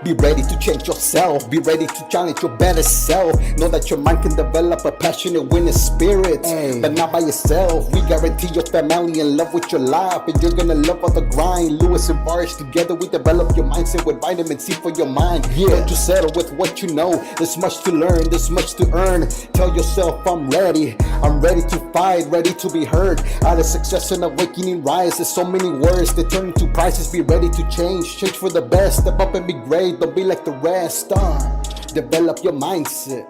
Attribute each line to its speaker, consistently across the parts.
Speaker 1: Be ready to change yourself. Be ready to challenge your better self. Know that your mind can develop a passionate winning spirit, but not by yourself. We guarantee your family in love with your life, and you're gonna love all the grind. Lewis and Bars, together we develop your mindset with vitamin C for your mind. Don't you settle with what you know. There's much to learn, there's much to earn. Tell yourself I'm ready to fight, ready to be heard. Out of success and awakening rise. There's so many words that turn into prices. Be ready to change for the best. Step up and be great. Don't be like the rest. Develop your mindset.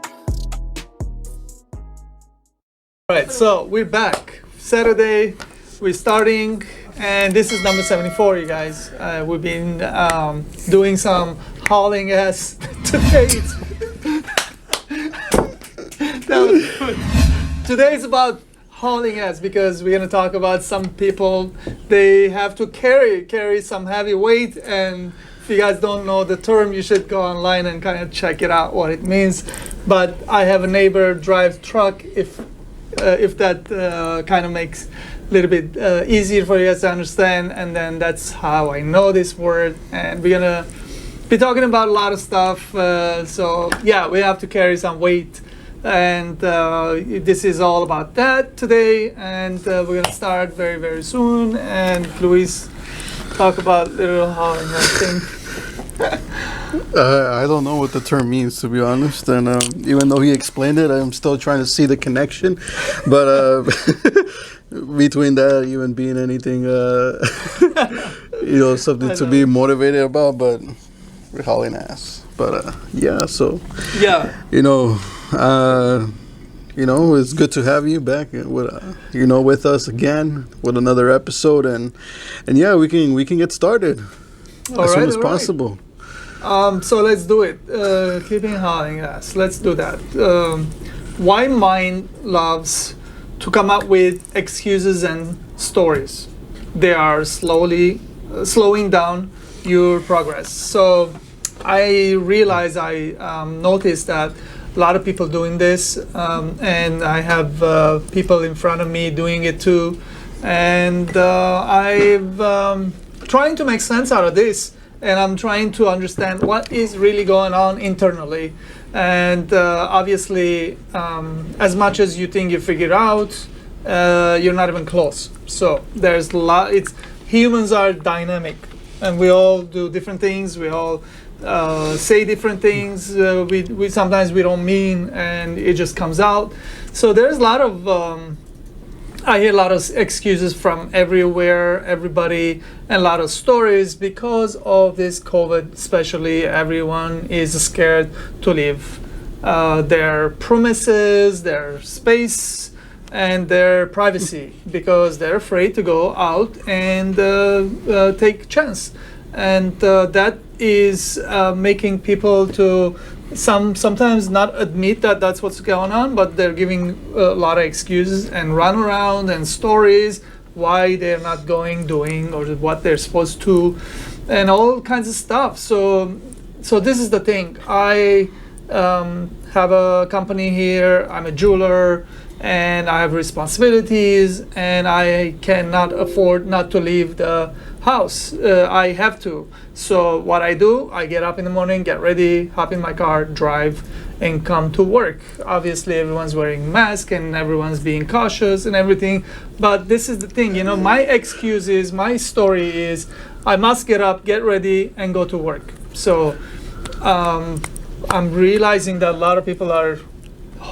Speaker 2: All right, so we're back. Saturday, we're starting, and this is number 74, you guys. We've been doing some hauling ass today. That was good. Today is about hauling ass because we're gonna talk about some people. They have to carry some heavy weight, and if you guys don't know the term, you should go online and kind of check it out what it means. But I have a neighbor drive truck. If that kind of makes a little bit easier for you guys to understand, and then that's how I know this word. And we're gonna be talking about a lot of stuff. So yeah, we have to carry some weight, and this is all about that today. And we're gonna start very, very soon. And Luis, talk about little hauling thing.
Speaker 3: I don't know what the term means, to be honest, and even though he explained it, I'm still trying to see the connection. But between that, even being anything, something to be motivated about. But we're hauling ass. But yeah, so
Speaker 2: Yeah.
Speaker 3: It's good to have you back with with us again with another episode, and yeah, we can get started as soon as possible.
Speaker 2: So let's do it. Keeping hauling ass. Let's do that. Why mind loves to come up with excuses and stories? They are slowing down your progress. So I realize I noticed that a lot of people doing this, and I have people in front of me doing it too, and I'm trying to make sense out of this, and I'm trying to understand what is really going on internally. And obviously, as much as you think you figure out, you're not even close. So there's a lot. Humans are dynamic, and we all do different things. We all say different things. We sometimes we don't mean, and it just comes out. So there's a lot of I hear a lot of excuses from everywhere, everybody, and a lot of stories because of this COVID. Especially, everyone is scared to leave their premises, their space, and their privacy because they're afraid to go out and take chance. And that is making people to sometimes not admit that that's what's going on, but they're giving a lot of excuses and run around and stories why they're not doing or what they're supposed to, and all kinds of stuff. So this is the thing. I have a company here. I'm a jeweler, and I have responsibilities, and I cannot afford not to leave the house. I have to. So what I do, I get up in the morning, get ready, hop in my car, drive, and come to work. Obviously, everyone's wearing masks and everyone's being cautious and everything. But this is the thing, my excuse is, my story is, I must get up, get ready, and go to work. So I'm realizing that a lot of people are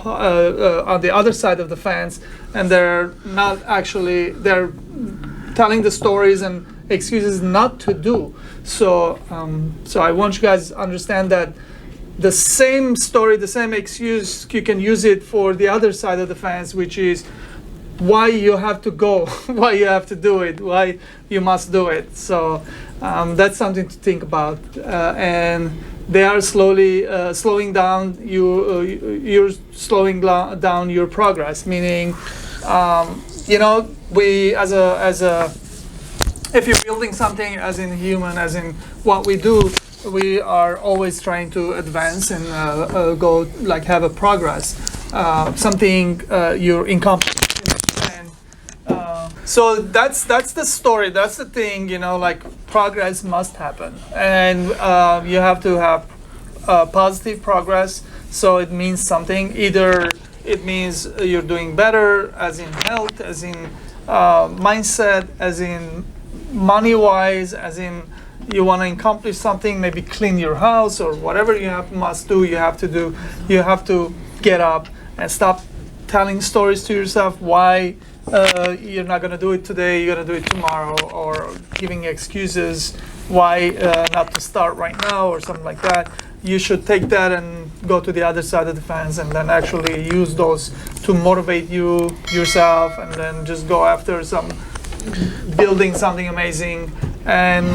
Speaker 2: on the other side of the fence, and they're not actually, they're telling the stories and excuses not to do. So I want you guys to understand that the same story, the same excuse, you can use it for the other side of the fence, which is why you have to go, why you have to do it, why you must do it. So that's something to think about. And they are slowing down you're slowing down your progress, meaning we as a if you're building something, as in human, as in what we do, we are always trying to advance and go, like, have a progress, something you're incompetent. And So that's the story. That's the thing. Like progress must happen, and you have to have positive progress. So it means something. Either it means you're doing better, as in health, as in mindset, as in money wise, as in you want to accomplish something, maybe clean your house or whatever must do. You have to do. You have to get up and stop telling stories to yourself why you're not going to do it today, you're going to do it tomorrow, or giving excuses why not to start right now or something like that. You should take that and go to the other side of the fence and then actually use those to motivate yourself, and then just go after building something amazing. And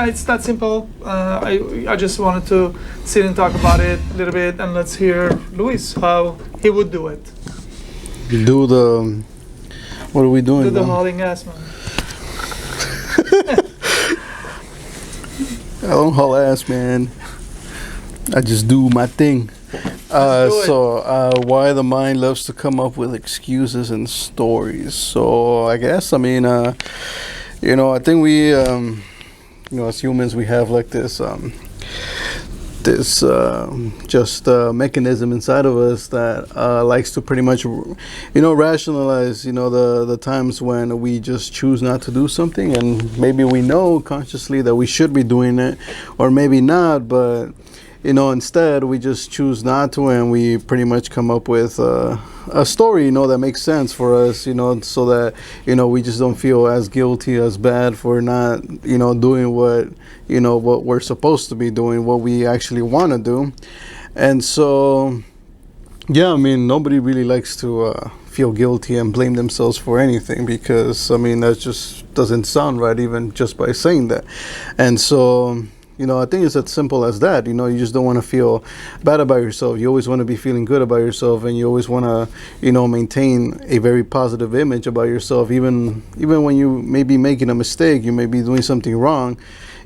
Speaker 2: it's that simple. I just wanted to sit and talk about it a little bit, and let's hear Luis how he would do it.
Speaker 3: What are we doing?
Speaker 2: Do the hauling ass, man.
Speaker 3: I don't haul ass, man. I just do my thing. Why the mind loves to come up with excuses and stories. So I guess, I think we, as humans, we have like this mechanism inside of us that likes to pretty much, rationalize, the times when we just choose not to do something, and maybe we know consciously that we should be doing it, or maybe not, but instead we just choose not to, and we pretty much come up with a story, that makes sense for us, so that, we just don't feel as guilty, as bad for not, doing what we're supposed to be doing, what we actually want to do. And so, nobody really likes to feel guilty and blame themselves for anything, because, that just doesn't sound right, even just by saying that. And so, I think it's as simple as that. You just don't want to feel bad about yourself. You always want to be feeling good about yourself, and you always want to, maintain a very positive image about yourself. Even when you may be making a mistake, you may be doing something wrong,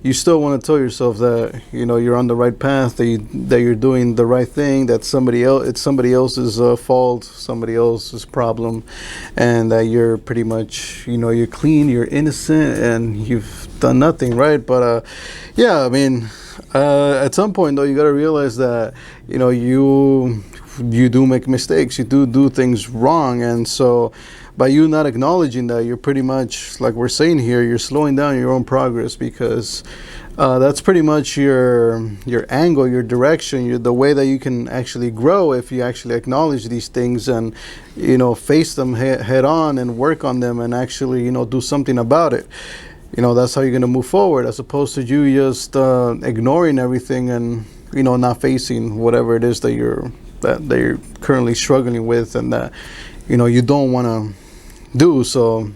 Speaker 3: you still want to tell yourself that, you're on the right path, that you're doing the right thing, that it's somebody else's fault, somebody else's problem, and that you're pretty much, you're clean, you're innocent, and you've done nothing, right? But at some point though, you got to realize that, you do make mistakes, you do things wrong, and so by you not acknowledging that, you're pretty much, like we're saying here, you're slowing down your own progress, because that's pretty much your angle, your direction, the way that you can actually grow, if you actually acknowledge these things and face them head on and work on them and actually do something about it. That's how you're going to move forward, as opposed to you just ignoring everything and not facing whatever it is that you're currently struggling with, and that you don't want to do. So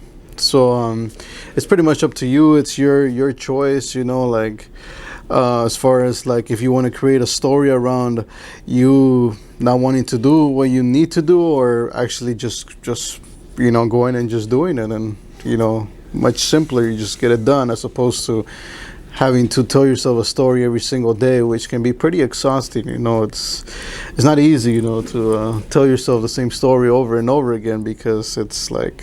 Speaker 3: it's pretty much up to you. It's your choice, as far as like if you want to create a story around you not wanting to do what you need to do, or actually just going and just doing it, and much simpler, you just get it done, as opposed to having to tell yourself a story every single day, which can be pretty exhausting. It's not easy, to tell yourself the same story over and over again, because it's like,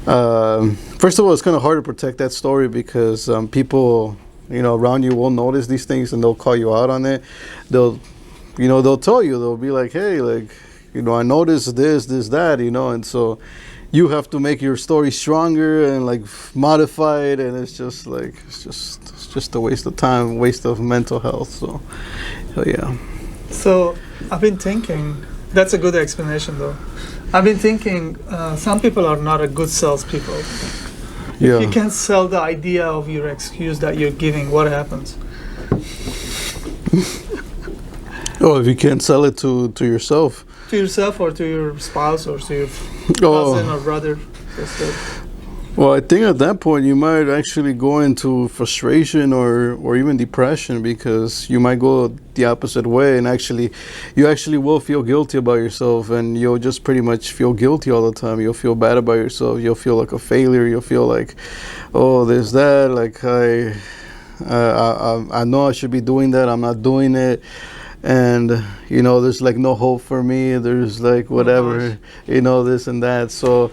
Speaker 3: first of all, it's kind of hard to protect that story, because people, around you will notice these things, and they'll call you out on it. They'll tell you, they'll be like, hey, like, I noticed this, that, and so you have to make your story stronger and like modify it, and it's just a waste of time, waste of mental health. So yeah.
Speaker 2: So I've been thinking, that's a good explanation though. I've been thinking some people are not a good salespeople.
Speaker 3: Yeah.
Speaker 2: If you can't sell the idea of your excuse that you're giving, what happens?
Speaker 3: Oh, if you can't sell it to yourself.
Speaker 2: To yourself, or to your spouse, or to your cousin or brother, sister.
Speaker 3: Well, I think at that point you might actually go into frustration or even depression, because you might go the opposite way, and you actually will feel guilty about yourself, and you'll just pretty much feel guilty all the time. You'll feel bad about yourself. You'll feel like a failure. You'll feel like, oh, there's that. Like I know I should be doing that. I'm not doing it. And there's like no hope for me, there's like whatever, this and that. So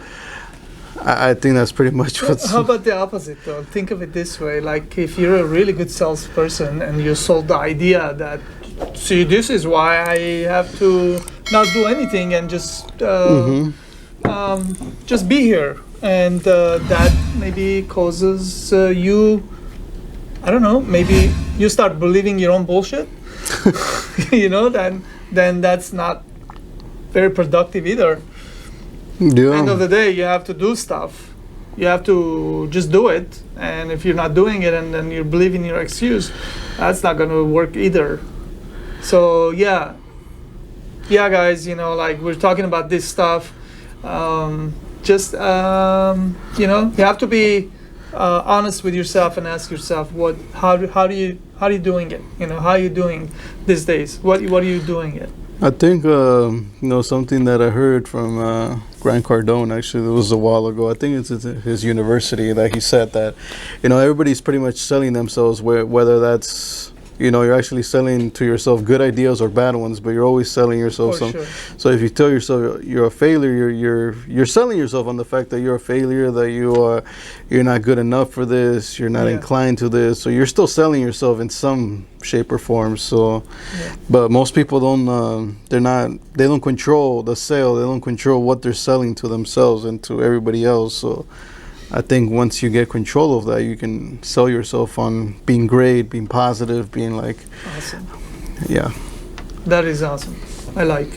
Speaker 3: I think that's pretty much what's.
Speaker 2: How about the opposite though? Think of it this way: like if you're a really good salesperson and you sold the idea that, see, this is why I have to not do anything and just be here, and that maybe causes you, I don't know, maybe you start believing your own bullshit. Then that's not very productive either.
Speaker 3: Yeah.
Speaker 2: End of the day, you have to do stuff. You have to just do it. And if you're not doing it and then you're believing your excuse, that's not going to work either. So yeah, guys, like we're talking about this stuff. You have to be honest with yourself and ask yourself, how are you doing it? How are you doing these days? What are you doing it?
Speaker 3: I think something that I heard from Grant Cardone, actually, it was a while ago. I think it's at his university that he said that everybody's pretty much selling themselves, whether that's you're actually selling to yourself good ideas or bad ones, but you're always selling yourself some.
Speaker 2: Sure.
Speaker 3: So if you tell yourself you're a failure, you're selling yourself on the fact that you're a failure, that you're not good enough for this, you're not inclined to this. So you're still selling yourself in some shape or form. So, but most people they don't control the sale. They don't control what they're selling to themselves and to everybody else. So I think once you get control of that, you can sell yourself on being great, being positive, being like
Speaker 2: awesome.
Speaker 3: Yeah,
Speaker 2: that is awesome. I like.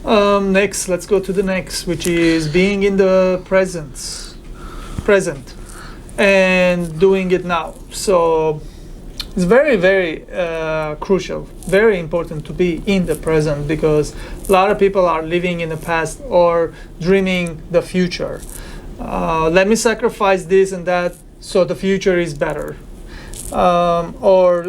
Speaker 2: Next, let's go to the next, which is being in the present and doing it now. So it's very, very crucial, very important to be in the present, because a lot of people are living in the past or dreaming the future. Let me sacrifice this and that so the future is better. Or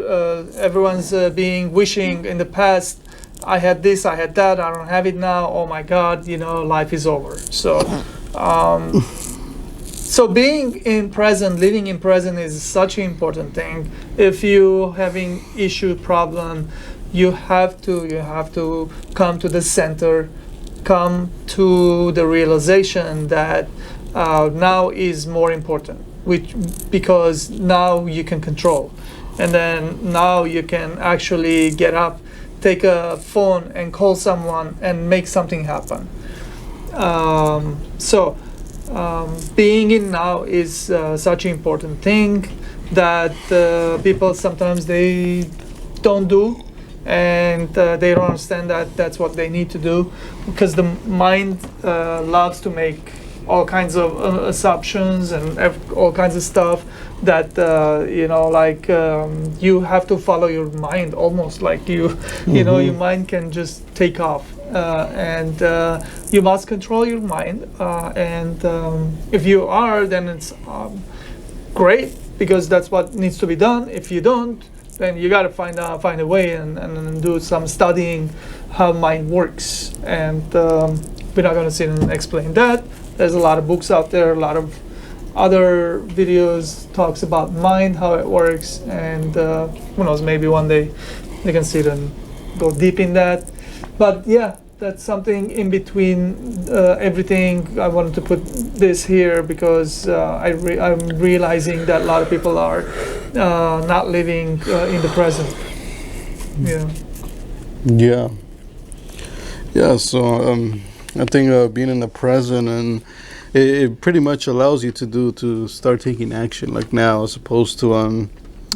Speaker 2: everyone's wishing in the past, I had this, I had that, I don't have it now, oh my God, life is over. So being in present, living in present is such an important thing. If you having problem, you have to come to the center, come to the realization that now is more important, because now you can control, and then now you can actually get up, take a phone and call someone and make something happen. Being in now is such an important thing that people sometimes they don't do, and they don't understand that that's what they need to do, because the mind loves to make all kinds of assumptions and all kinds of stuff that you have to follow your mind, almost like your mind can just take off, and you must control your mind, and if you are, then it's great, because that's what needs to be done. If you don't, then you got to find a way and do some studying how mind works, and we're not going to sit and explain that. There's a lot of books out there, a lot of other videos talks about mind, how it works, and who knows, maybe one day they can sit and go deep in that. But yeah, that's something in between everything. I wanted to put this here because I'm realizing that a lot of people are not living in the present.
Speaker 3: Yeah. So I think being in the present, and it pretty much allows you to start taking action like now, as opposed to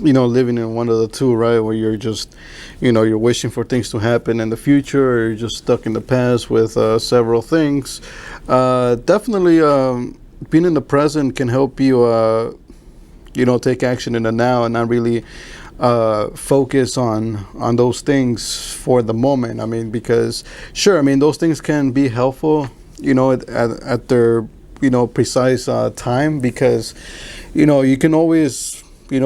Speaker 3: living in one of the two, right? Where you're just you're wishing for things to happen in the future, or you're just stuck in the past with several things. Definitely being in the present can help you take action in the now, and not really focus on those things for the moment. I mean, because sure, I mean, those things can be helpful at their precise time, because you can always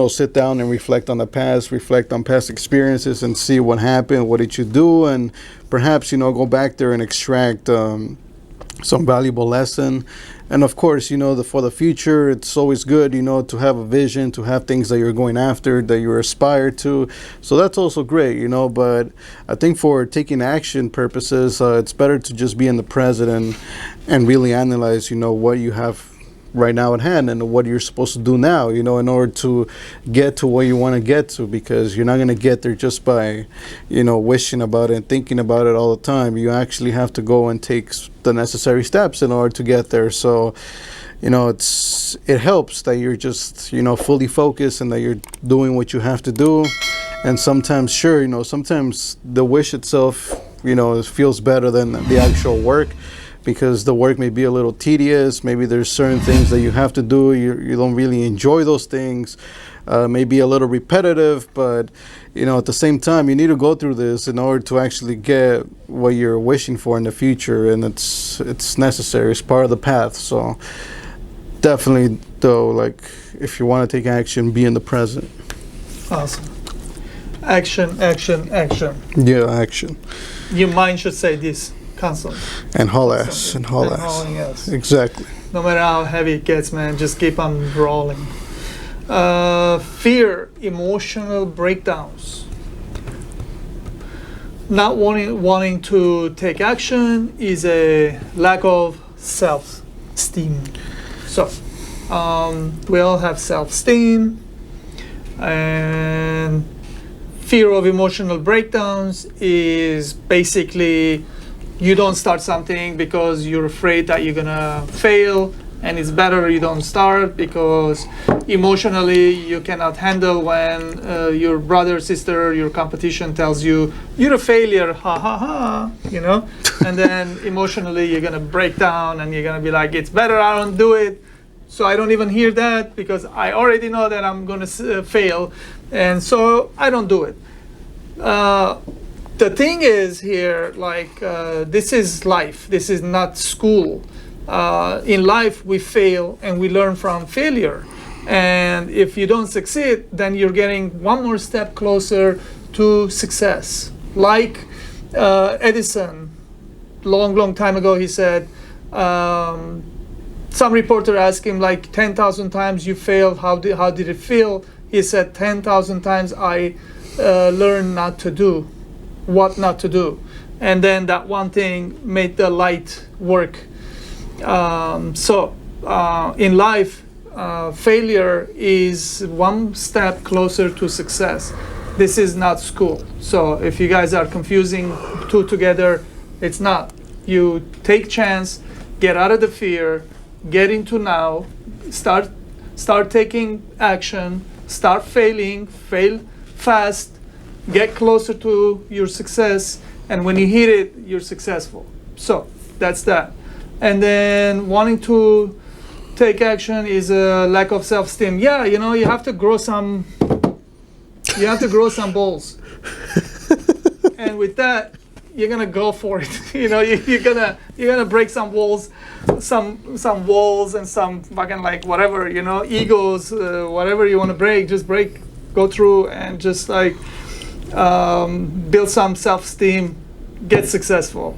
Speaker 3: sit down and reflect on the past, reflect on past experiences, and see what happened, what did you do, and perhaps go back there and extract some valuable lesson. And of course, for the future, it's always good, to have a vision, to have things that you're going after, that you aspire to. So that's also great, but I think for taking action purposes, it's better to just be in the present and really analyze, what you have right now at hand and what you're supposed to do now, in order to get to where you want to get to, because you're not going to get there just by, wishing about it and thinking about it all the time. You actually have to go and take the necessary steps in order to get there. So, it helps that you're just, fully focused and that you're doing what you have to do. And sometimes, sometimes the wish itself, it feels better than the actual work, because the work may be a little tedious. Maybe there's certain things that you have to do. You don't really enjoy those things. Maybe a little repetitive, but at the same time, you need to go through this in order to actually get what you're wishing for in the future, and it's necessary. It's part of the path. So definitely, though, like, if you want to take action, be in the present.
Speaker 2: Awesome. Action, action, action.
Speaker 3: Yeah, action.
Speaker 2: Your mind should say this constantly.
Speaker 3: And haul ass, and haul ass.
Speaker 2: Hauling ass.
Speaker 3: Exactly.
Speaker 2: No matter how heavy it gets, man, just keep on rolling. Fear, emotional breakdowns. Not wanting to take action is a lack of self-esteem. So, we all have self-esteem, and fear of emotional breakdowns is basically you don't start something because you're afraid that you're gonna fail, and it's better you don't start because emotionally you cannot handle when your brother, sister, your competition tells you you're a failure, ha ha ha, and then emotionally you're gonna break down and you're gonna be like, it's better I don't do it, so I don't even hear that because I already know that I'm gonna fail, and so I don't do it. The thing is here, this is life. This is not school. In life, we fail and we learn from failure. And if you don't succeed, then you're getting one more step closer to success. Like Edison, long time ago, he said, some reporter asked him, 10,000 times you failed, how did it feel? He said, 10,000 times I learned what not to do. And then that one thing made the light work. In life, failure is one step closer to success. This is not school. So if you guys are confusing two together, it's not. You take chance, get out of the fear, get into now, start taking action, start failing, fail fast, get closer to your success, and when you hit it, you're successful. So that's that. And then wanting to take action is a lack of self-esteem. Yeah, you have to grow some balls. And with that, you're gonna go for it. You're gonna break some walls, some walls and some fucking whatever, egos, whatever you want to break, just break, go through and just build some self-esteem, get successful.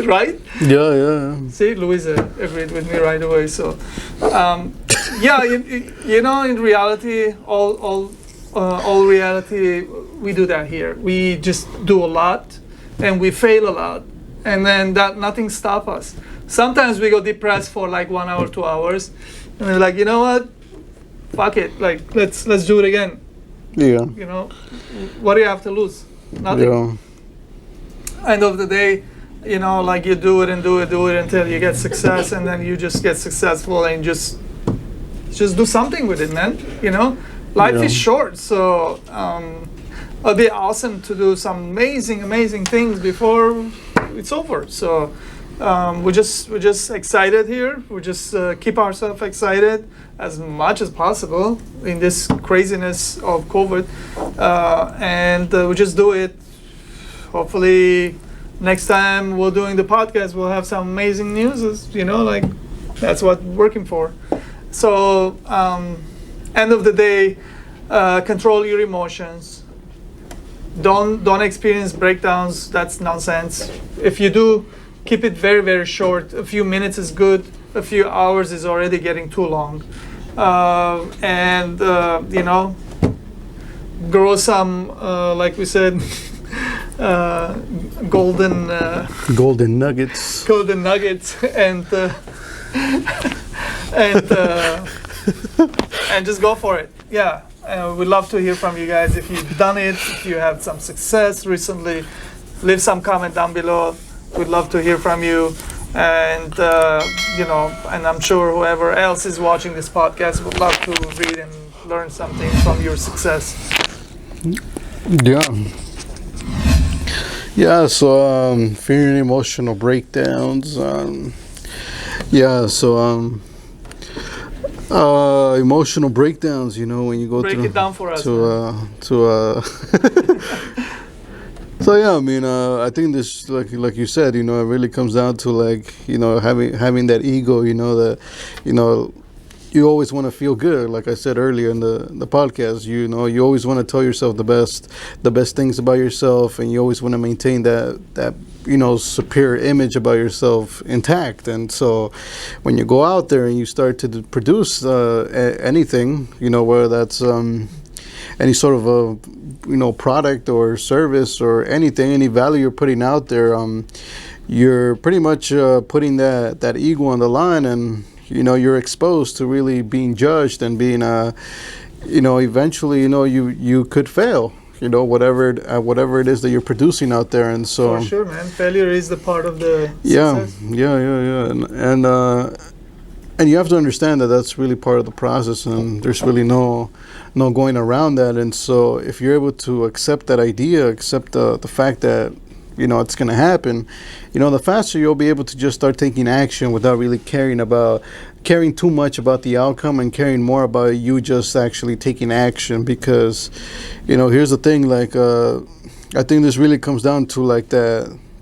Speaker 2: Right?
Speaker 3: Yeah.
Speaker 2: See, Louisa agreed with me right away. So, in reality, all reality, we do that here. We just do a lot, and we fail a lot, and then nothing stops us. Sometimes we go depressed for 1 hour, 2 hours, and we're like, you know what? Fuck it. Let's do it again.
Speaker 3: Yeah.
Speaker 2: What do you have to lose? Nothing.
Speaker 3: Yeah.
Speaker 2: End of the day, you do it and do it until you get success, and then you just get successful and just do something with it, man. Life is short, so it'll be awesome to do some amazing things before it's over. So we're just excited here. We just keep ourselves excited as much as possible in this craziness of COVID, and we just do it. Hopefully next time we're doing the podcast, we'll have some amazing news. That's what we're working for. So end of the day, control your emotions. Don't experience breakdowns. That's nonsense. If you do, keep it very, very short. A few minutes is good. A few hours is already getting too long. Grow some, like we said, golden
Speaker 3: golden nuggets.
Speaker 2: Golden nuggets and and and just go for it. Yeah, we'd love to hear from you guys. If you've done it, if you had some success recently, leave some comment down below. We'd love to hear from you. And and I'm sure whoever else is watching this podcast would love to read and learn something from your success.
Speaker 3: Yeah, so fearing emotional breakdowns. Emotional breakdowns, when you go
Speaker 2: Break
Speaker 3: through
Speaker 2: it down for us.
Speaker 3: So yeah, I mean, I think this, like you said, it really comes down to having that ego, that, you always want to feel good. Like I said earlier in the podcast, you always want to tell yourself the best things about yourself, and you always want to maintain that superior image about yourself intact. And so when you go out there and you start to produce anything, whether that's any sort of a product or service or anything, any value you're putting out there, you're pretty much putting that ego on the line, and you're exposed to really being judged and being eventually you could fail, whatever it is that you're producing out there. And so
Speaker 2: for sure, man, failure is the part of the success.
Speaker 3: And you have to understand that that's really part of the process, and there's really no going around that. And so if you're able to accept that idea, accept the fact that it's going to happen, the faster you'll be able to just start taking action without really caring too much about the outcome, and caring more about you just actually taking action. Because here's the thing, I think this really comes down to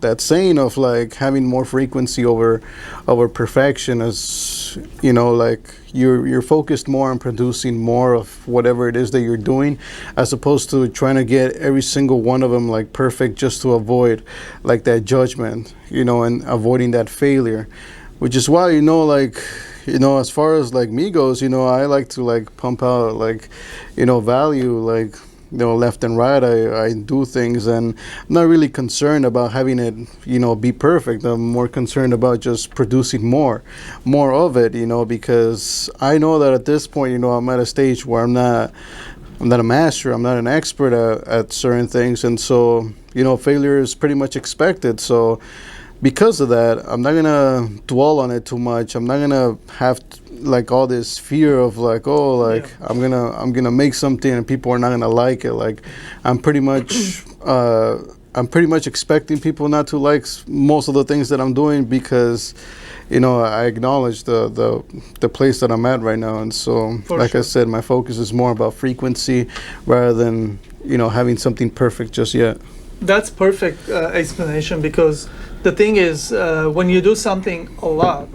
Speaker 3: that saying of having more frequency over perfection, as you're focused more on producing more of whatever it is that you're doing, as opposed to trying to get every single one of them perfect, just to avoid that judgment, and avoiding that failure. Which is why as far as me goes, I like to pump out value, left and right. I do things, and I'm not really concerned about having it be perfect. I'm more concerned about just producing more of it, because I know that at this point, I'm at a stage where I'm not a master, I'm not an expert at certain things, and so failure is pretty much expected. So because of that, I'm not gonna dwell on it too much. I'm not gonna have all this fear of I'm gonna make something and people are not gonna like it. I'm pretty much expecting people not to like most of the things that I'm doing, because I acknowledge the place that I'm at right now. And so I said, my focus is more about frequency rather than having something perfect just yet.
Speaker 2: That's perfect explanation, because the thing is, when you do something a lot,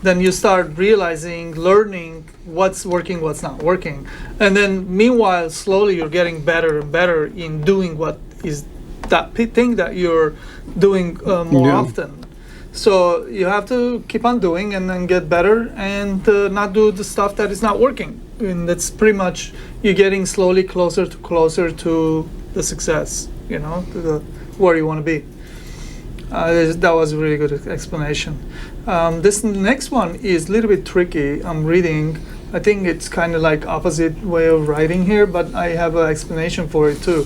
Speaker 2: then you start realizing, learning what's working, what's not working. And then meanwhile, slowly you're getting better and better in doing what is that thing that you're doing more often. So you have to keep on doing and then get better, and not do the stuff that is not working. And that's pretty much, you're getting slowly closer to the success, to where you want to be. That was a really good explanation. This next one is a little bit tricky. I'm reading. I think it's kind of opposite way of writing here, but I have an explanation for it too.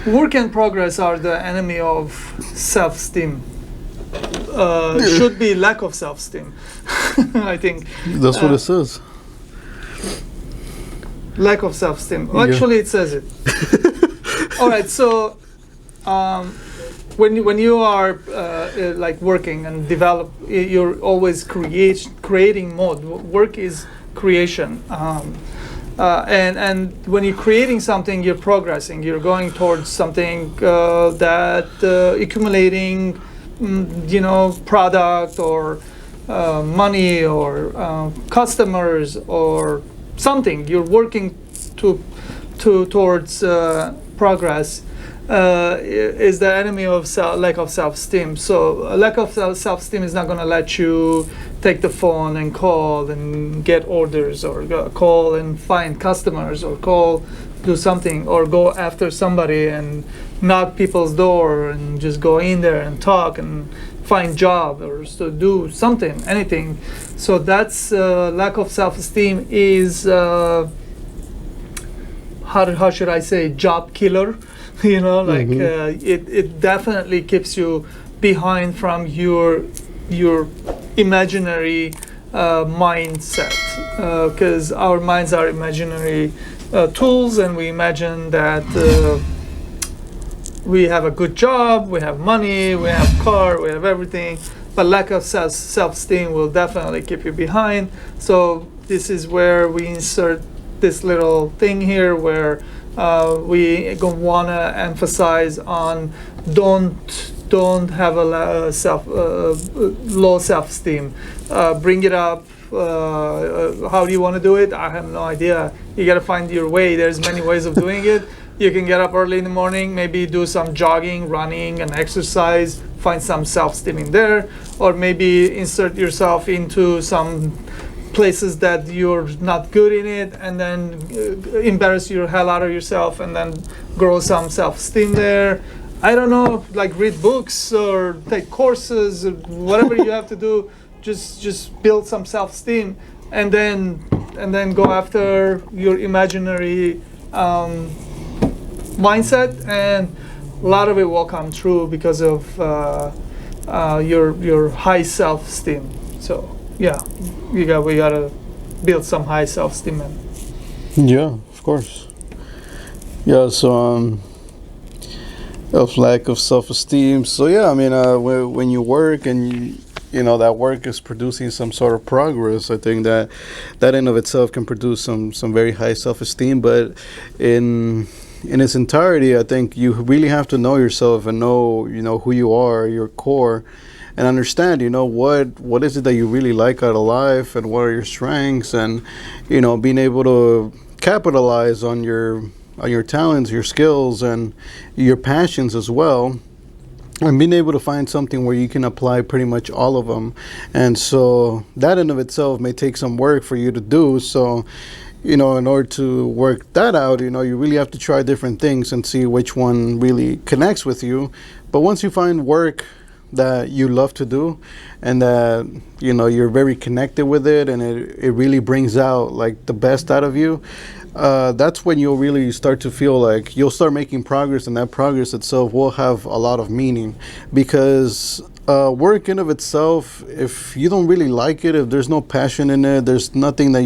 Speaker 2: Work and progress are the enemy of self-esteem. Should be lack of self-esteem. I think.
Speaker 3: That's what it says.
Speaker 2: Lack of self-esteem. Well, actually, it says it. All right, so when you are working and develop, you're always creating mode. Work is creation, and when you're creating something, you're progressing. You're going towards something that accumulating, product or money or customers or something. You're working towards progress. Is the enemy of lack of self-esteem. So lack of self-esteem is not going to let you take the phone and call and get orders, or call and find customers, or call do something, or go after somebody and knock people's door and just go in there and talk and find job or to do something, anything. So that's lack of self-esteem is how should I say, job killer. You know, like it definitely keeps you behind from your imaginary mindset, because our minds are imaginary tools, and we imagine that we have a good job, we have money, we have car, we have everything, but lack of self-esteem will definitely keep you behind. So this is where we insert this little thing here where we want to emphasize on don't have a low self-esteem. Bring it up. How do you want to do it? I have no idea. You got to find your way. There's many ways of doing it. You can get up early in the morning, maybe do some jogging, running, and exercise. Find some self-esteem in there, or maybe insert yourself into some places that you're not good in it, and then embarrass your hell out of yourself, and then grow some self-esteem there. I don't know, like read books or take courses, or whatever you have to do. Just build some self-esteem, and then go after your imaginary mindset, and a lot of it will come true because of your high self-esteem. So yeah, we gotta build some high self-esteem.
Speaker 3: Yeah, of course. Yeah, so of lack of self-esteem. So yeah, I mean, when you work and you know that work is producing some sort of progress, I think that in of itself can produce some very high self-esteem. But in its entirety, I think you really have to know yourself and know who you are, your core, and understand what is it that you really like out of life, and what are your strengths, and being able to capitalize on your talents, your skills, and your passions as well, and being able to find something where you can apply pretty much all of them. And so that in of itself may take some work for you to do. So in order to work that out, you really have to try different things and see which one really connects with you. But once you find work that you love to do, and that you're very connected with it, and it really brings out like the best out of you, that's when you'll really start to feel like you'll start making progress, and that progress itself will have a lot of meaning. Because work in of itself, if you don't really like it, if there's no passion in it, there's nothing that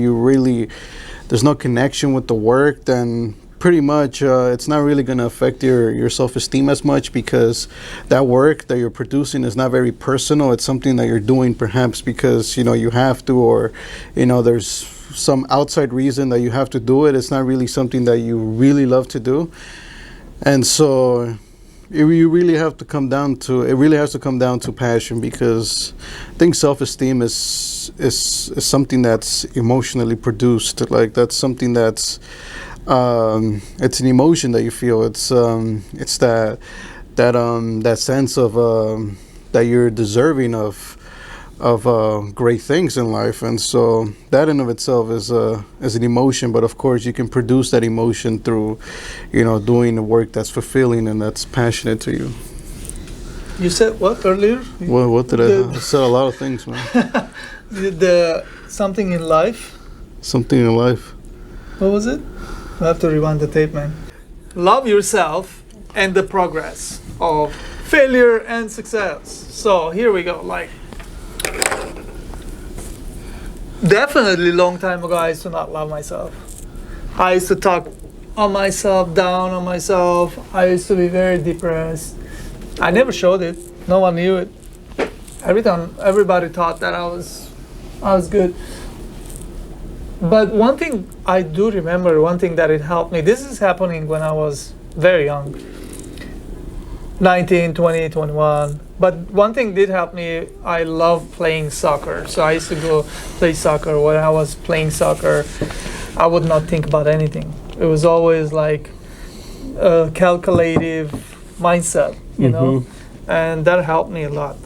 Speaker 3: there's no connection with the work, then pretty much it's not really going to affect your self-esteem as much, because that work that you're producing is not very personal. It's something that you're doing perhaps because you have to, or there's some outside reason that you have to do it. It's not really something that you really love to do. And so it really has to come down to passion, because I think self-esteem is something that's emotionally produced. Like that's something that's it's an emotion that you feel. It's that sense of that you're deserving of great things in life. And so that in of itself is an emotion. But of course you can produce that emotion through doing the work that's fulfilling and that's passionate to you.
Speaker 2: You said what earlier?
Speaker 3: Well, what did I said a lot of things, man.
Speaker 2: The something in life.
Speaker 3: Something in life.
Speaker 2: What was it? I have to rewind the tape, man. Love yourself and the progress of failure and success. So here we go. Like, definitely long time ago, I used to not love myself. I used to talk on myself, down on myself. I used to be very depressed. I never showed it. No one knew it. Everybody thought that I was good. But one thing I do remember, one thing that it helped me, this is happening when I was very young, 19, 20, 21. But one thing did help me, I love playing soccer. So I used to go play soccer. When I was playing soccer, I would not think about anything. It was always like a calculative mindset, you know, and that helped me a lot.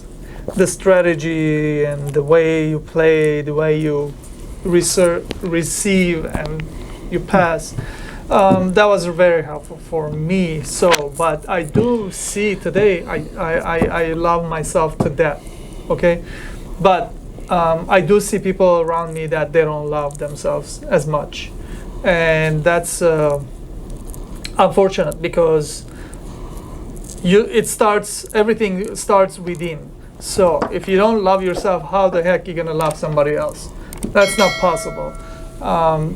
Speaker 2: The strategy and the way you play, the way you receive and you pass, That was very helpful for me. So, but I do see today, I love myself to death. Okay, but I do see people around me that they don't love themselves as much, and that's unfortunate because everything starts within. So if you don't love yourself, how the heck you gonna love somebody else? That's not possible.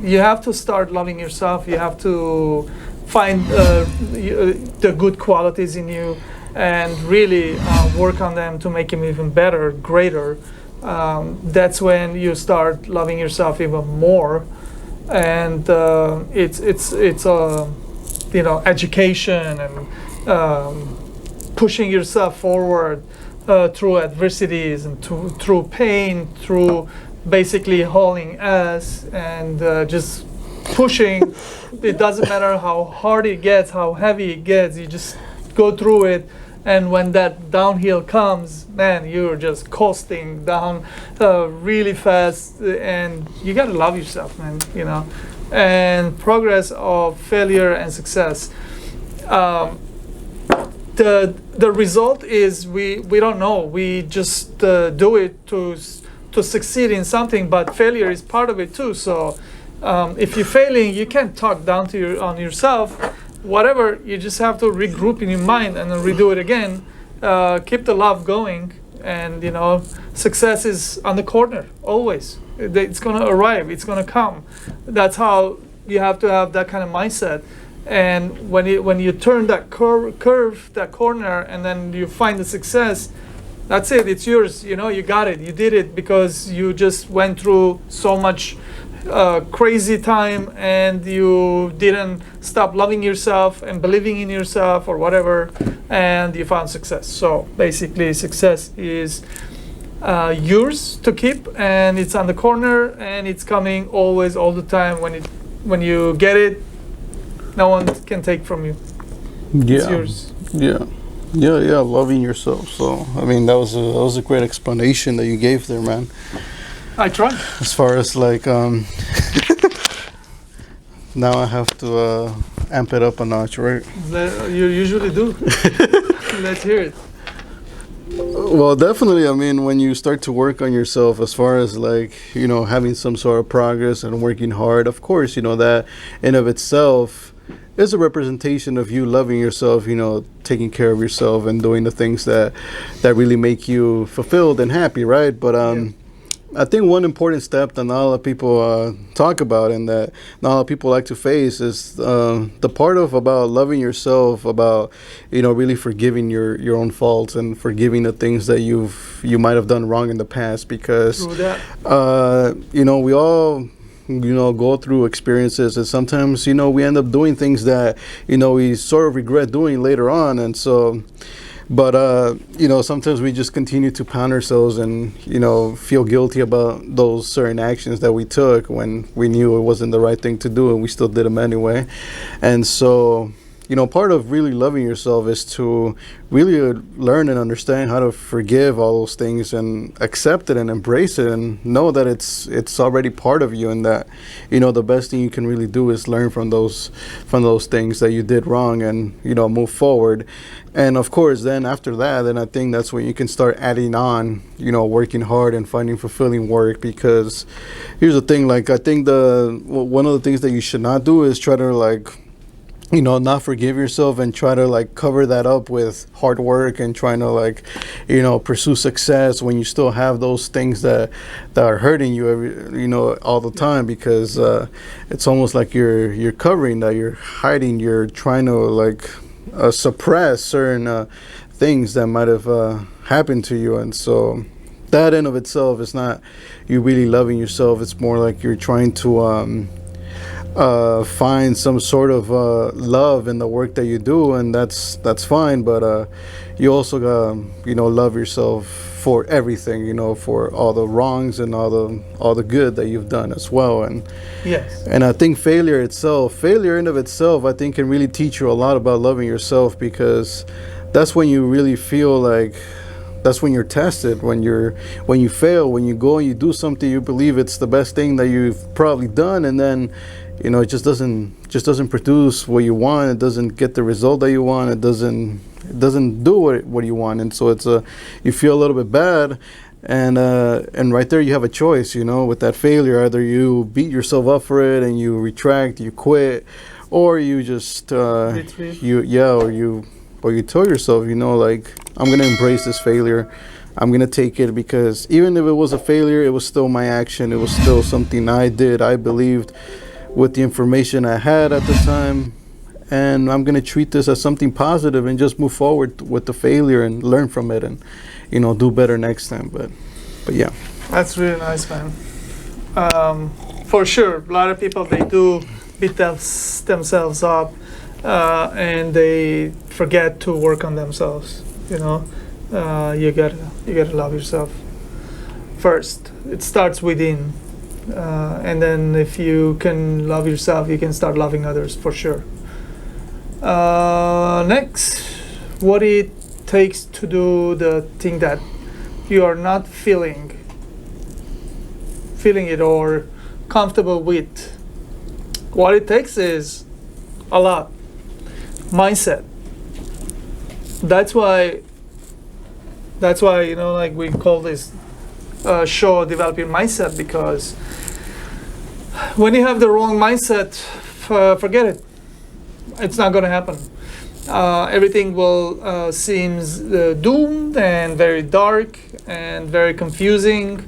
Speaker 2: You have to start loving yourself. You have to find the good qualities in you and really work on them to make them even better, greater. That's when you start loving yourself even more. And it's education and pushing yourself forward through adversities and through pain, through basically hauling ass and just pushing. It doesn't matter how hard it gets, how heavy it gets, you just go through it. And when that downhill comes, man, you're just coasting down really fast. And you gotta love yourself, man, And progress of failure and success. The result is we don't know. We just do it to succeed in something, but failure is part of it too. So if you're failing, you can't talk down on yourself. Whatever, you just have to regroup in your mind and then redo it again. Keep the love going, and success is on the corner always. It's gonna arrive. It's gonna come. That's how you have to have that kind of mindset. And when you turn that curve, that corner, and then you find the success, that's it. It's yours. You got it. You did it because you just went through so much crazy time, and you didn't stop loving yourself and believing in yourself or whatever, and you found success. So basically, success is yours to keep, and it's on the corner, and it's coming always, all the time. When you get it, no one can take from you.
Speaker 3: Yeah.
Speaker 2: It's yours.
Speaker 3: Yeah, loving yourself. So I mean, that was a great explanation that you gave there, man.
Speaker 2: I try.
Speaker 3: As far as like now I have to amp it up a notch, right?
Speaker 2: You usually do. Let's hear it.
Speaker 3: Well, definitely. I mean, when you start to work on yourself, as far as like, having some sort of progress and working hard, of course, that in of itself is a representation of you loving yourself, taking care of yourself and doing the things that really make you fulfilled and happy, right? But I think one important step that not a lot of people talk about, and that not a lot of people like to face, is the part about loving yourself, about really forgiving your own faults and forgiving the things that you might have done wrong in the past. Because we all go through experiences, and sometimes we end up doing things that we sort of regret doing later on, and so. But sometimes we just continue to pound ourselves and feel guilty about those certain actions that we took when we knew it wasn't the right thing to do, and we still did them anyway. And so part of really loving yourself is to really learn and understand how to forgive all those things and accept it and embrace it and know that it's already part of you, and that the best thing you can really do is learn from those things that you did wrong and move forward. And of course, then after that, then I think that's when you can start adding on, working hard and finding fulfilling work. Because here's the thing, like, I think one of the things that you should not do is try to not forgive yourself and try to cover that up with hard work and trying to pursue success when you still have those things that are hurting you all the time, because it's almost like you're covering that, you're hiding, you're trying to suppress certain things that might have happened to you. And so that in of itself is not you really loving yourself. It's more like you're trying to find some sort of love in the work that you do, and that's fine. But you also love yourself for everything, for all the wrongs and all the good that you've done as well. And
Speaker 2: yes,
Speaker 3: and I think failure in of itself, I think, can really teach you a lot about loving yourself, because that's when you really feel like. That's when you're tested, when you fail, when you go and you do something you believe it's the best thing that you've probably done, and then it just doesn't produce what you want. It doesn't get the result that you want. It doesn't do what you want, and so you feel a little bit bad. And right there you have a choice, with that failure. Either you beat yourself up for it and you retract, you quit, or you just or you tell yourself, like, I'm gonna embrace this failure. I'm gonna take it, because even if it was a failure, it was still my action. It was still something I did. I believed with the information I had at the time, and I'm gonna treat this as something positive and just move forward with the failure and learn from it, and do better next time. But yeah.
Speaker 2: That's really nice, man. For sure, a lot of people, they do beat themselves up, and they forget to work on themselves. You gotta love yourself first. It starts within, and then if you can love yourself, you can start loving others, for sure. Next, what it takes to do the thing that you are not feeling it or comfortable with. What it takes is a lot. Mindset. That's why like we call this show Develop Your Mindset, because when you have the wrong mindset, forget it. It's not going to happen. Everything will seems doomed and very dark and very confusing.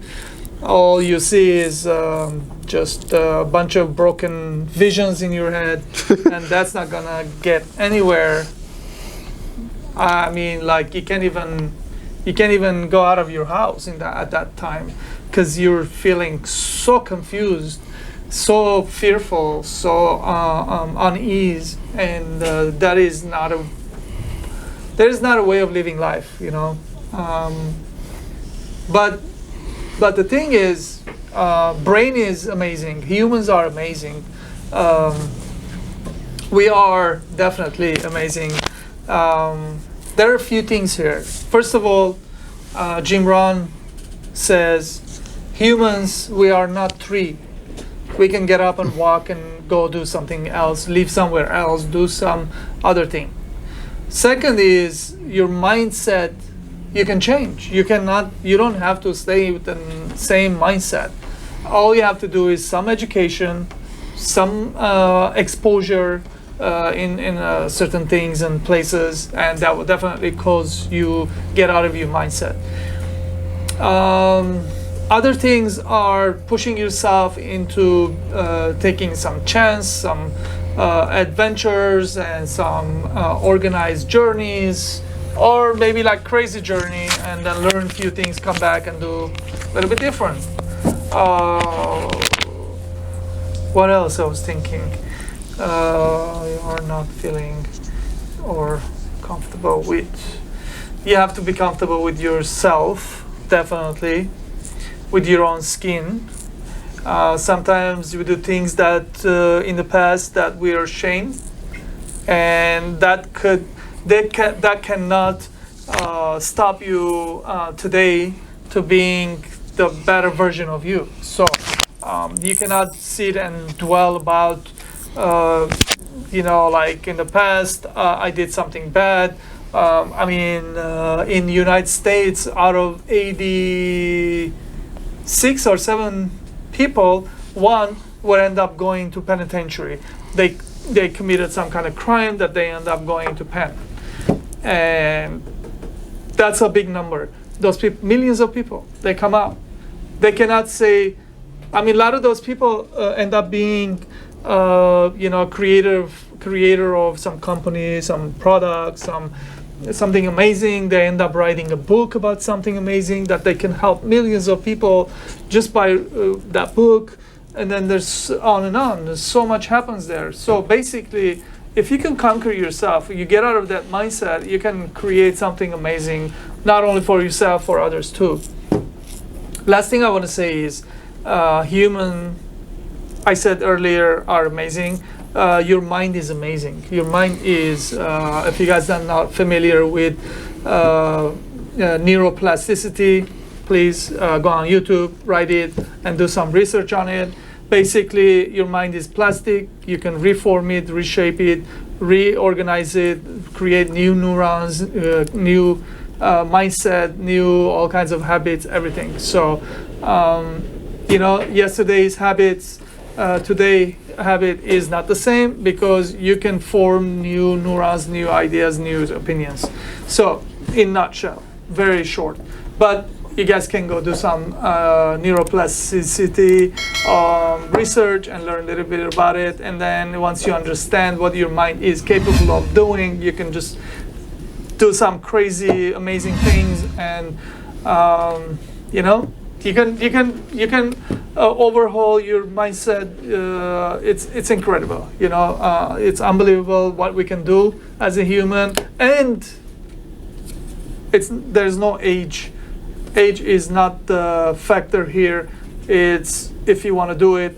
Speaker 2: All you see is just a bunch of broken visions in your head, and that's not gonna get anywhere. I mean, like, you can't even go out of your house at that time, because you're feeling so confused, so fearful, so unease, and there is not a way of living life, but the thing is, brain is amazing. Humans are amazing. We are definitely amazing. There are a few things here. First of all, Jim Rohn says, humans, we are not tree. We can get up and walk and go do something else, live somewhere else, do some other thing. Second is your mindset. You can change. You don't have to stay with the same mindset. All you have to do is some education, some exposure in certain things and places, and that will definitely cause you get out of your mindset. Other things are pushing yourself into taking some chance, some adventures, and some organized journeys, or maybe like crazy journey, and then learn a few things, come back and do a little bit different. What else I was thinking? You are not feeling or comfortable with. You have to be comfortable with yourself, definitely, with your own skin. Sometimes we do things that in the past that we are ashamed, and that cannot stop you today to being the better version of you. So you cannot sit and dwell about, like in the past, I did something bad. In the United States, out of 86 or 7 people, one would end up going to penitentiary. They committed some kind of crime that they end up going to pen. And that's a big number. Those people, millions of people, they come out. They cannot say, a lot of those people end up being, creator of some company, some product, something amazing. They end up writing a book about something amazing that they can help millions of people just by that book. And then there's on and on. There's so much happens there. So basically, if you can conquer yourself, you get out of that mindset, you can create something amazing, not only for yourself, for others too. Last thing I want to say is, human, I said earlier, are amazing. Your mind is amazing. Your mind is, if you guys are not familiar with neuroplasticity, please go on YouTube, write it, and do some research on it. Basically, your mind is plastic. You can reform it, reshape it, reorganize it, create new neurons, new mindset, new all kinds of habits, everything. So, yesterday's habits, today habit is not the same, because you can form new neurons, new ideas, new opinions. So, in nutshell, very short, but you guys can go do some neuroplasticity research and learn a little bit about it. And then once you understand what your mind is capable of doing, you can just do some crazy, amazing things. And you can overhaul your mindset. It's incredible. It's unbelievable what we can do as a human. And there's no age. Age is not the factor here. It's if you want to do it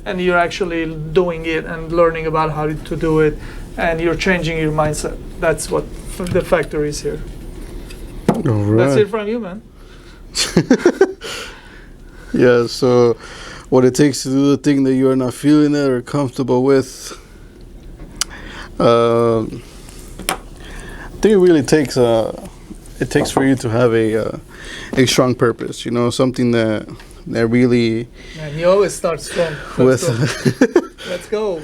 Speaker 2: and you're actually doing it and learning about how to do it, and you're changing your mindset. That's what the factor is here.
Speaker 3: All right.
Speaker 2: That's it from you, man.
Speaker 3: Yeah, so what it takes to do the thing that you are not feeling it or comfortable with, I think it really takes for you to have a strong purpose, something that really.
Speaker 2: Man, you always start strong. Let's go.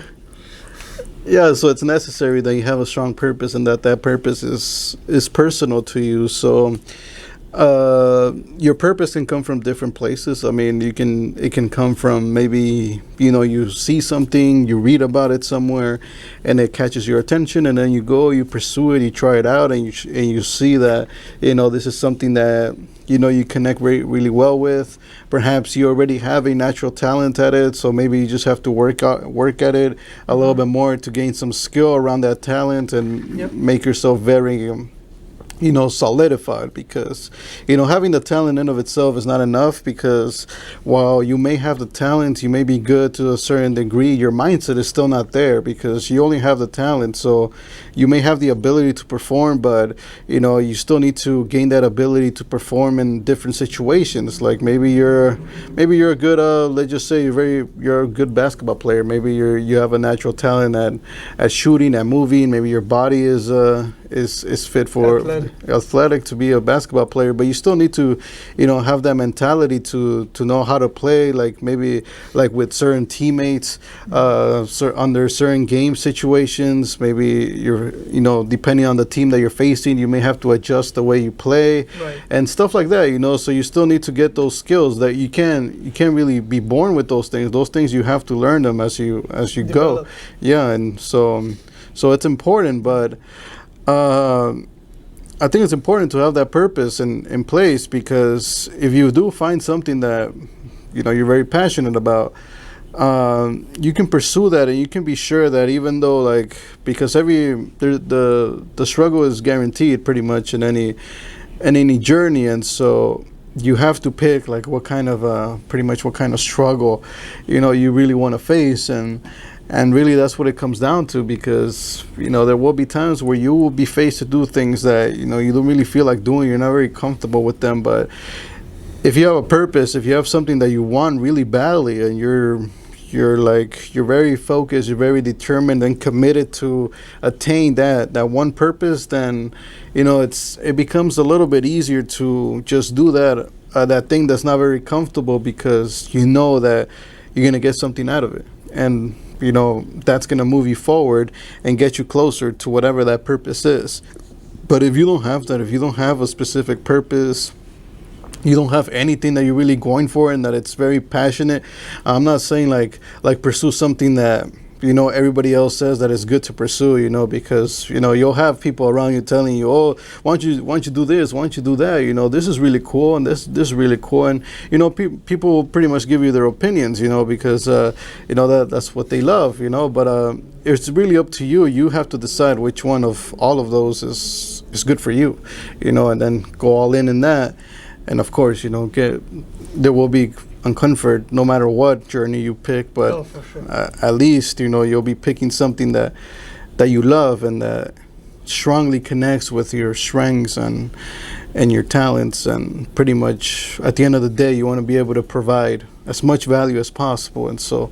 Speaker 3: Yeah, so it's necessary that you have a strong purpose, and that purpose is personal to you. So your purpose can come from different places. I mean, it can come from maybe you see something, you read about it somewhere, and it catches your attention, and then you go, you pursue it, you try it out, and you see that this is something that you connect really well with. Perhaps you already have a natural talent at it, so maybe you just have to work at it a little bit more to gain some skill around that talent and make yourself very solidified, because having the talent in of itself is not enough, because while you may have the talent, you may be good to a certain degree, your mindset is still not there, because you only have the talent. So you may have the ability to perform, but you still need to gain that ability to perform in different situations. Like maybe you're a good let's just say you're a good basketball player. Maybe you have a natural talent at shooting, at moving. Maybe your body is fit for athletic to be a basketball player, but you still need to have that mentality to know how to play, like maybe like with certain teammates, under certain game situations. Maybe you're depending on the team that you're facing, you may have to adjust the way you play,
Speaker 2: right,
Speaker 3: and stuff like that. So you still need to get those skills that you can't really be born with those things. You have to learn them as you go. Yeah, and so it's important, but I think it's important to have that purpose in place, because if you do find something that you're very passionate about, you can pursue that, and you can be sure that even though because the struggle is guaranteed pretty much in any journey, and so you have to pick what kind of struggle you really want to face, and really that's what it comes down to, because there will be times where you will be faced to do things that you don't really feel like doing, you're not very comfortable with them. But if you have a purpose, if you have something that you want really badly, and you're very focused, you're very determined and committed to attain that one purpose, then it becomes a little bit easier to just do that thing that's not very comfortable, because that you're going to get something out of it, and that's going to move you forward and get you closer to whatever that purpose is. But if you don't have that, if you don't have a specific purpose, you don't have anything that you're really going for and that it's very passionate, I'm not saying like pursue something that everybody else says that it's good to pursue, because you'll have people around you telling you, oh, why don't you do this, why don't you do that, this is really cool, and this is really cool, and people will pretty much give you their opinions, because that's what they love, but it's really up to you. You have to decide which one of all of those is good for you, and then go all in that. And of course, there will be uncomfort no matter what journey you pick, but
Speaker 2: for sure.
Speaker 3: At least you'll be picking something that you love and that strongly connects with your strengths and your talents, and pretty much at the end of the day you want to be able to provide as much value as possible. And so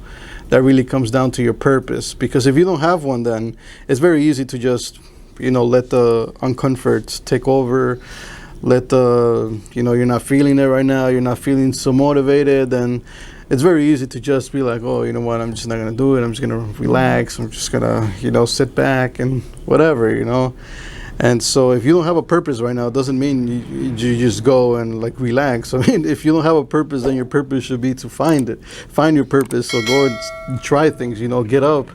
Speaker 3: that really comes down to your purpose, because if you don't have one, then it's very easy to just, let the uncomfort take over, let the, you're not feeling it right now, you're not feeling so motivated, and it's very easy to just be like, oh, you know what, I'm just not going to do it, I'm just going to relax, I'm just going to, sit back and whatever, And so if you don't have a purpose right now, it doesn't mean you just go and like relax. I mean, if you don't have a purpose, then your purpose should be to find it. Find your purpose. So go and try things, get up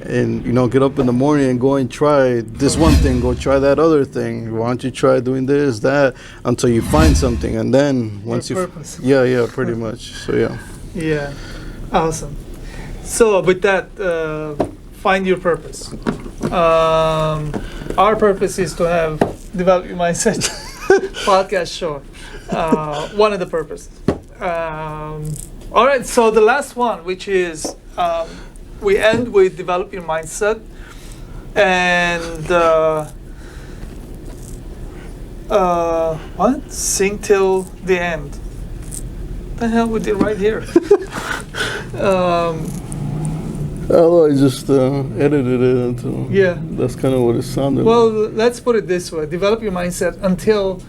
Speaker 3: and, get up in the morning and go and try this one thing, go try that other thing. Why don't you try doing this, that, until you find something. And then once
Speaker 2: your
Speaker 3: you,
Speaker 2: purpose.
Speaker 3: Yeah, pretty much. So, yeah.
Speaker 2: Yeah, awesome. So with that, find your purpose. Our purpose is to have Develop Your Mindset podcast show. One of the purposes. All right, so the last one, which is we end with Develop Your Mindset, and what? Sing till the end. The hell we did right here.
Speaker 3: I just edited it until.
Speaker 2: Yeah.
Speaker 3: That's kind of what it sounded
Speaker 2: Well,
Speaker 3: like.
Speaker 2: let's put it this way: develop your mindset until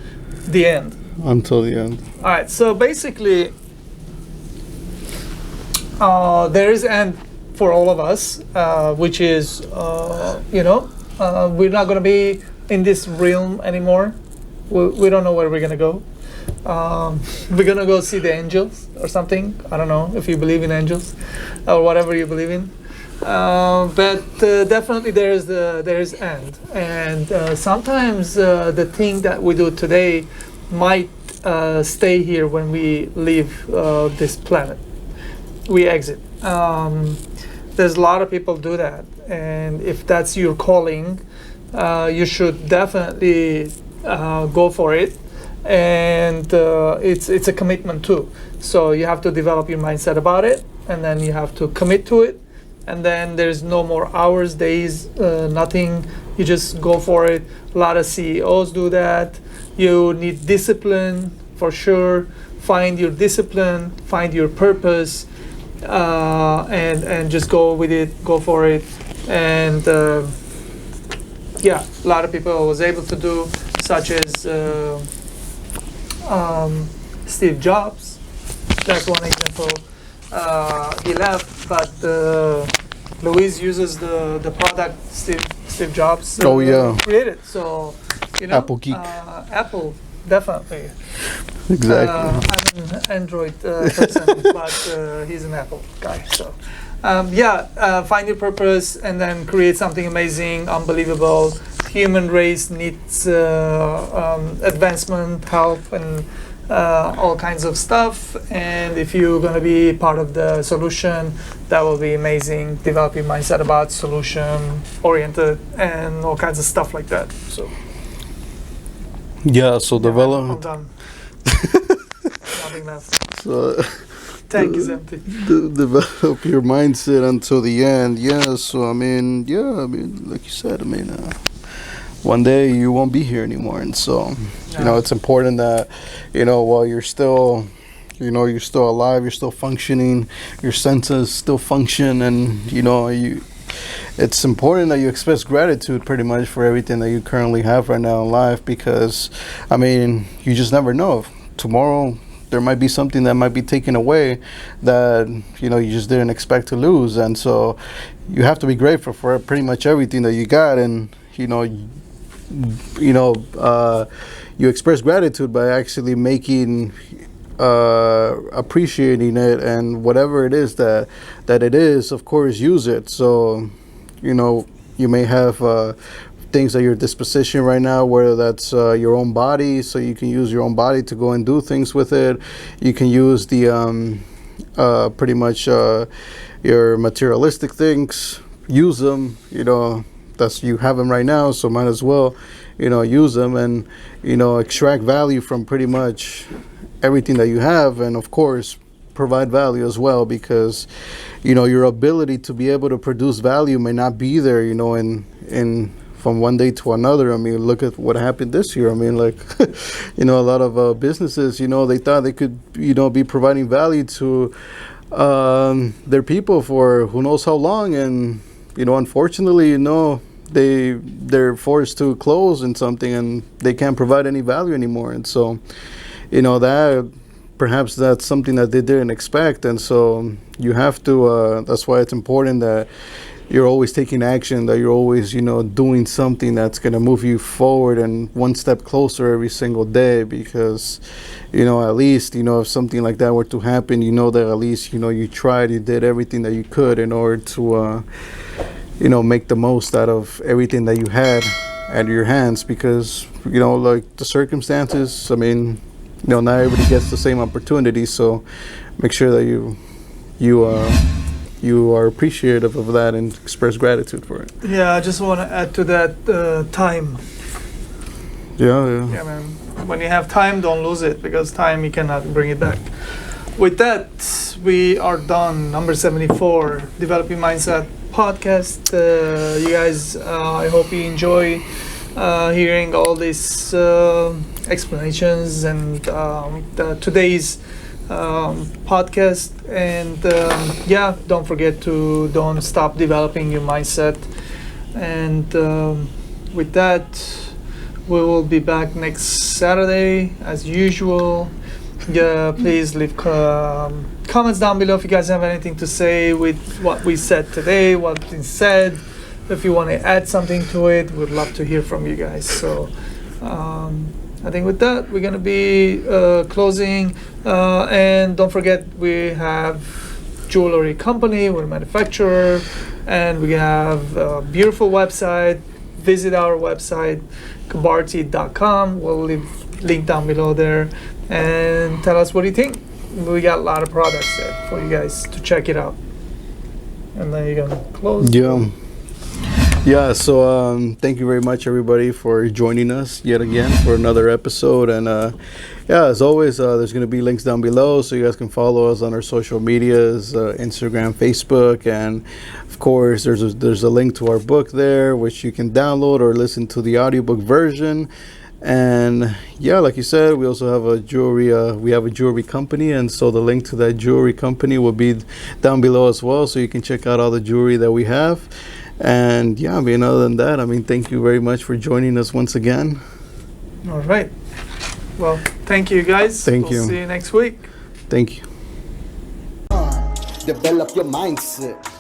Speaker 2: the end.
Speaker 3: Until the end.
Speaker 2: All right. So basically, there is end for all of us, which is, we're not going to be in this realm anymore. We don't know where we're going to go. We're going to go see the angels or something. I don't know if you believe in angels or whatever you believe in. But definitely there is end. And sometimes the thing that we do today might stay here when we leave this planet. We exit. There's a lot of people do that. And if that's your calling, you should definitely go for it. And it's a commitment too. So you have to develop your mindset about it, and then you have to commit to it, and then there's no more hours, days, nothing. You just go for it. A lot of CEOs do that. You need discipline for sure. Find your discipline, find your purpose, and just go with it, go for it. And a lot of people was able to do, such as Steve Jobs. That's one example. He left, but Louise uses the product Steve Jobs created. So,
Speaker 3: Apple geek.
Speaker 2: Apple, definitely.
Speaker 3: Exactly.
Speaker 2: I'm an Android person, but he's an Apple guy. So, find your purpose and then create something amazing, unbelievable. Human race needs advancement, help, and all kinds of stuff. And if you're going to be part of the solution, that will be amazing. Develop your mindset about solution oriented and all kinds of stuff like that. So
Speaker 3: so
Speaker 2: I'm
Speaker 3: develop.
Speaker 2: done. Nothing left.
Speaker 3: So
Speaker 2: Tank is empty.
Speaker 3: develop your mindset until the end. So like you said, one day you won't be here anymore, and so it's important that while you're still you're still alive, you're still functioning, your senses still function, and it's important that you express gratitude pretty much for everything that you currently have right now in life, because you just never know. Tomorrow there might be something that might be taken away that you just didn't expect to lose, and so you have to be grateful for pretty much everything that you got. And you express gratitude by actually making appreciating it, and whatever it is that it is, of course, use it. So you may have things at your disposition right now, whether that's your own body, so you can use your own body to go and do things with it. You can use the pretty much your materialistic things, use them. You have them right now, so might as well use them, and extract value from pretty much everything that you have, and of course provide value as well, because your ability to be able to produce value may not be there in from one day to another. I mean, look at what happened this year. I mean, like, a lot of businesses, they thought they could, be providing value to their people for who knows how long, and unfortunately, they're forced to close in something, and they can't provide any value anymore. And so, that perhaps that's something that they didn't expect. And so you have to. That's why it's important that you're always taking action, that you're always, doing something that's going to move you forward and one step closer every single day. Because, at least, if something like that were to happen, that at least, you tried, you did everything that you could in order to, make the most out of everything that you had at your hands. Because, like the circumstances, I mean, not everybody gets the same opportunity. So make sure that you are appreciative of that and express gratitude for it.
Speaker 2: Yeah, I just want to add to that time.
Speaker 3: Yeah.
Speaker 2: Yeah, man. When you have time, don't lose it, because time you cannot bring it back. With that, we are done. Number 74, Developing Mindset podcast. You guys, I hope you enjoy hearing all these explanations and today's podcast. And don't forget to don't stop developing your mindset. And with that, we will be back next Saturday as usual. Yeah, please leave comments down below if you guys have anything to say with what we said today, what's been said. If you want to add something to it, we'd love to hear from you guys. So I think with that, we're going to be closing. And don't forget, we have jewelry company, we're a manufacturer, and we have a beautiful website. Visit our website, kabarti.com. We'll leave link down below there, and tell us what you think. We got a lot of products there for you guys to check it out. And then you're gonna close.
Speaker 3: Yeah, so thank you very much, everybody, for joining us yet again for another episode. And as always, there's going to be links down below, so you guys can follow us on our social medias, Instagram, Facebook, and of course, there's a link to our book there, which you can download or listen to the audiobook version. And yeah, like you said, we also have a jewelry company, and so the link to that jewelry company will be down below as well, so you can check out all the jewelry that we have. And yeah, other than that, thank you very much for joining us once again.
Speaker 2: All right. Well, thank you, guys.
Speaker 3: Thank you.
Speaker 2: See you next week.
Speaker 3: Thank you.
Speaker 1: Develop your mindset.